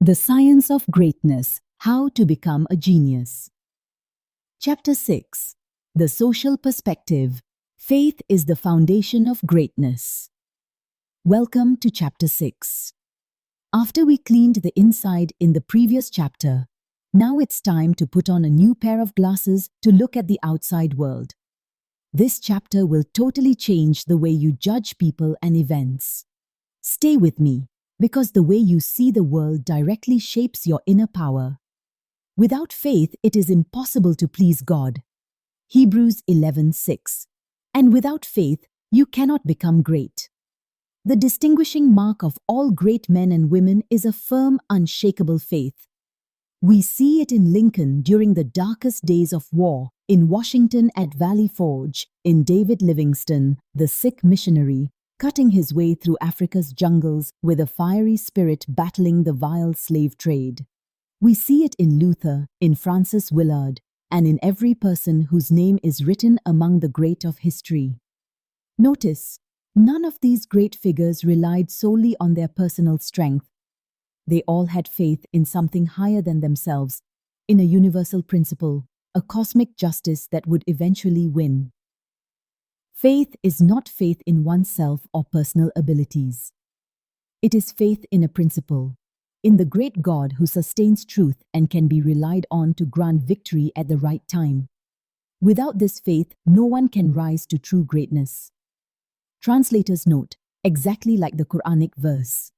The Science of Greatness: How to Become a Genius. Chapter 6. The Social Perspective: Faith is the Foundation of Greatness. Welcome to Chapter 6. After we cleaned the inside in the previous chapter, now it's time to put on a new pair of glasses to look at the outside world. This chapter will totally change the way you judge people and events. Stay with me, because the way you see the world directly shapes your inner power. Without faith, it is impossible to please God. Hebrews 11:6. And without faith, you cannot become great. The distinguishing mark of all great men and women is a firm, unshakable faith. We see it in Lincoln during the darkest days of war, in Washington at Valley Forge, in David Livingstone, the Sikh missionary, cutting his way through Africa's jungles with a fiery spirit battling the vile slave trade. We see it in Luther, in Francis Willard, and in every person whose name is written among the great of history. Notice, none of these great figures relied solely on their personal strength. They all had faith in something higher than themselves, in a universal principle, a cosmic justice that would eventually win. Faith is not faith in oneself or personal abilities. It is faith in a principle, in the great God who sustains truth and can be relied on to grant victory at the right time. Without this faith, no one can rise to true greatness. Translators note, exactly like the Quranic verse,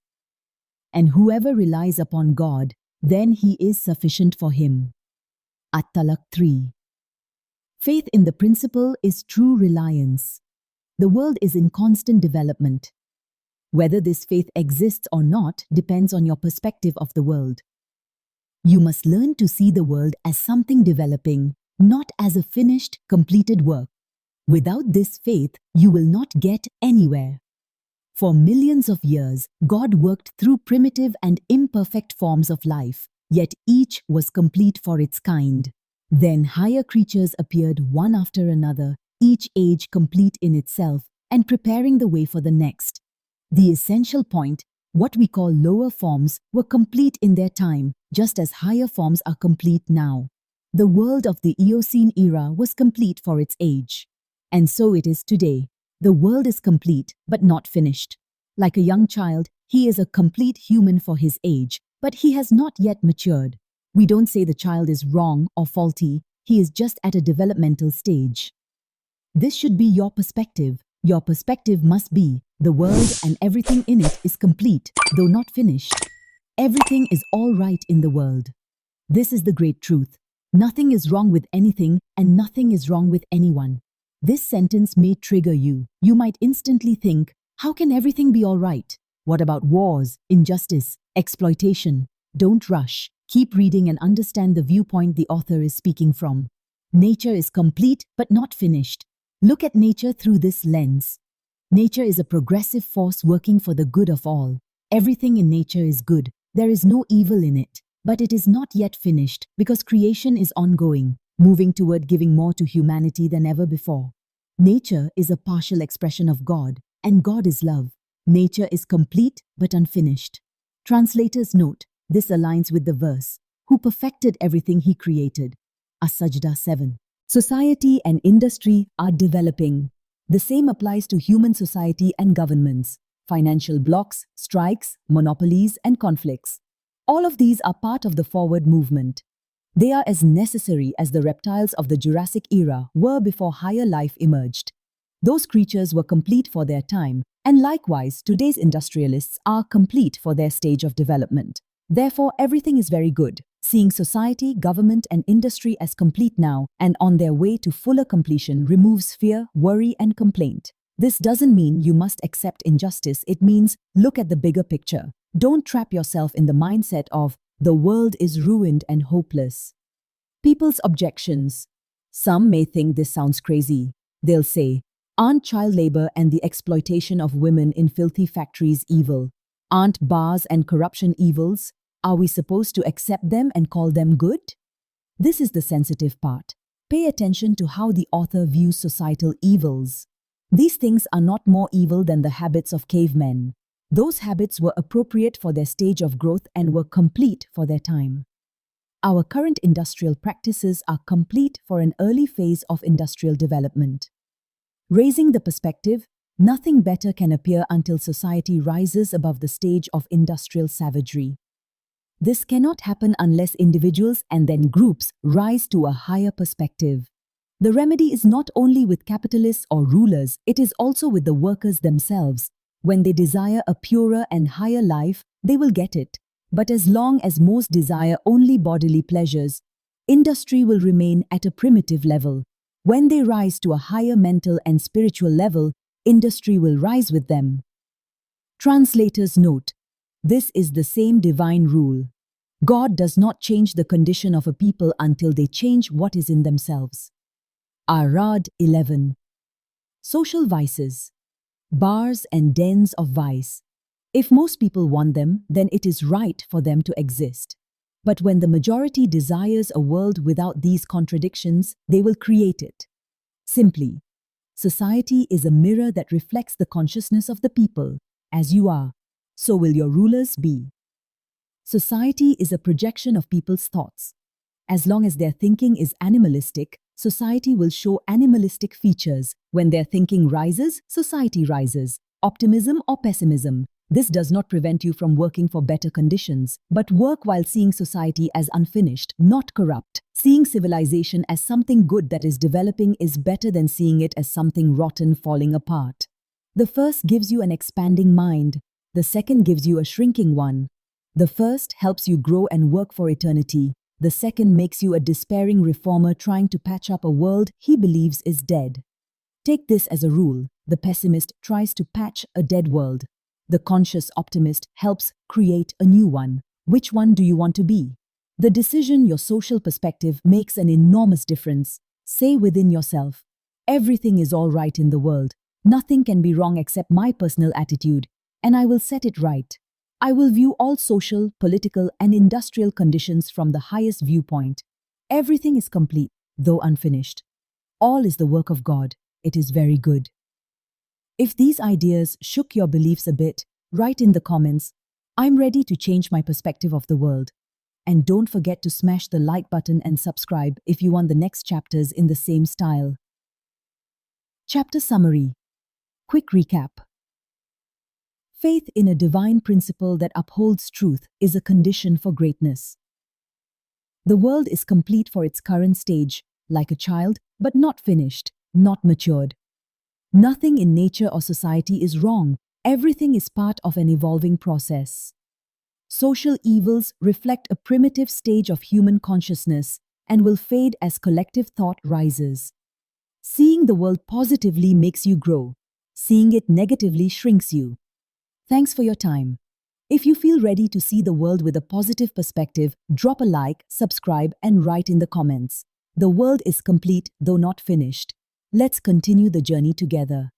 "And whoever relies upon God, then he is sufficient for him." At-Talaq 3. Faith in the principle is true reliance. The world is in constant development. Whether this faith exists or not depends on your perspective of the world. You must learn to see the world as something developing, not as a finished, completed work. Without this faith, you will not get anywhere. For millions of years, God worked through primitive and imperfect forms of life, yet each was complete for its kind. Then higher creatures appeared one after another, each age complete in itself and preparing the way for the next. The essential point, what we call lower forms, were complete in their time, just as higher forms are complete now. The world of the Eocene era was complete for its age. And so it is today. The world is complete, but not finished. Like a young child, he is a complete human for his age, but he has not yet matured. We don't say the child is wrong or faulty, he is just at a developmental stage. This should be your perspective. Your perspective must be, the world and everything in it is complete, though not finished. Everything is all right in the world. This is the great truth. Nothing is wrong with anything, and nothing is wrong with anyone. This sentence may trigger you. You might instantly think, how can everything be all right? What about wars, injustice, exploitation? Don't rush. Keep reading and understand the viewpoint the author is speaking from. Nature is complete but not finished. Look at nature through this lens. Nature is a progressive force working for the good of all. Everything in nature is good. There is no evil in it. But it is not yet finished because creation is ongoing, moving toward giving more to humanity than ever before. Nature is a partial expression of God, and God is love. Nature is complete but unfinished. Translators note, this aligns with the verse, who perfected everything he created. As-Sajda 7. Society and industry are developing. The same applies to human society and governments, financial blocks, strikes, monopolies, and conflicts. All of these are part of the forward movement. They are as necessary as the reptiles of the Jurassic era were before higher life emerged. Those creatures were complete for their time, and likewise, today's industrialists are complete for their stage of development. Therefore, everything is very good. Seeing society, government, and industry as complete now and on their way to fuller completion removes fear, worry, and complaint. This doesn't mean you must accept injustice. It means look at the bigger picture. Don't trap yourself in the mindset of, the world is ruined and hopeless. People's objections. Some may think this sounds crazy. They'll say, aren't child labor and the exploitation of women in filthy factories evil? Aren't bars and corruption evils? Are we supposed to accept them and call them good? This is the sensitive part. Pay attention to how the author views societal evils. These things are not more evil than the habits of cavemen. Those habits were appropriate for their stage of growth and were complete for their time. Our current industrial practices are complete for an early phase of industrial development. Raising the perspective, nothing better can appear until society rises above the stage of industrial savagery. This cannot happen unless individuals and then groups rise to a higher perspective. The remedy is not only with capitalists or rulers, it is also with the workers themselves. When they desire a purer and higher life, they will get it. But as long as most desire only bodily pleasures, industry will remain at a primitive level. When they rise to a higher mental and spiritual level, industry will rise with them. Translator's note: this is the same divine rule. God does not change the condition of a people until they change what is in themselves. Arad 11. Social vices. Bars and dens of vice. If most people want them, then it is right for them to exist. But when the majority desires a world without these contradictions, they will create it. Simply, society is a mirror that reflects the consciousness of the people. As you are, so will your rulers be. Society is a projection of people's thoughts. As long as their thinking is animalistic, society will show animalistic features. When their thinking rises, society rises. Optimism or pessimism. This does not prevent you from working for better conditions, but work while seeing society as unfinished, not corrupt. Seeing civilization as something good that is developing is better than seeing it as something rotten falling apart. The first gives you an expanding mind. The second gives you a shrinking one. The first helps you grow and work for eternity. The second makes you a despairing reformer trying to patch up a world he believes is dead. Take this as a rule. The pessimist tries to patch a dead world. The conscious optimist helps create a new one. Which one do you want to be? The decision, your social perspective, makes an enormous difference. Say within yourself, everything is all right in the world. Nothing can be wrong except my personal attitude, and I will set it right. I will view all social, political, and industrial conditions from the highest viewpoint. Everything is complete, though unfinished. All is the work of God. It is very good. If these ideas shook your beliefs a bit, write in the comments, I'm ready to change my perspective of the world. And don't forget to smash the like button and subscribe if you want the next chapters in the same style. Chapter Summary. Quick recap. Faith in a divine principle that upholds truth is a condition for greatness. The world is complete for its current stage, like a child, but not finished, not matured. Nothing in nature or society is wrong. Everything is part of an evolving process. Social evils reflect a primitive stage of human consciousness and will fade as collective thought rises. Seeing the world positively makes you grow. Seeing it negatively shrinks you. Thanks for your time. If you feel ready to see the world with a positive perspective, drop a like, subscribe, and write in the comments. The world is complete, though not finished. Let's continue the journey together.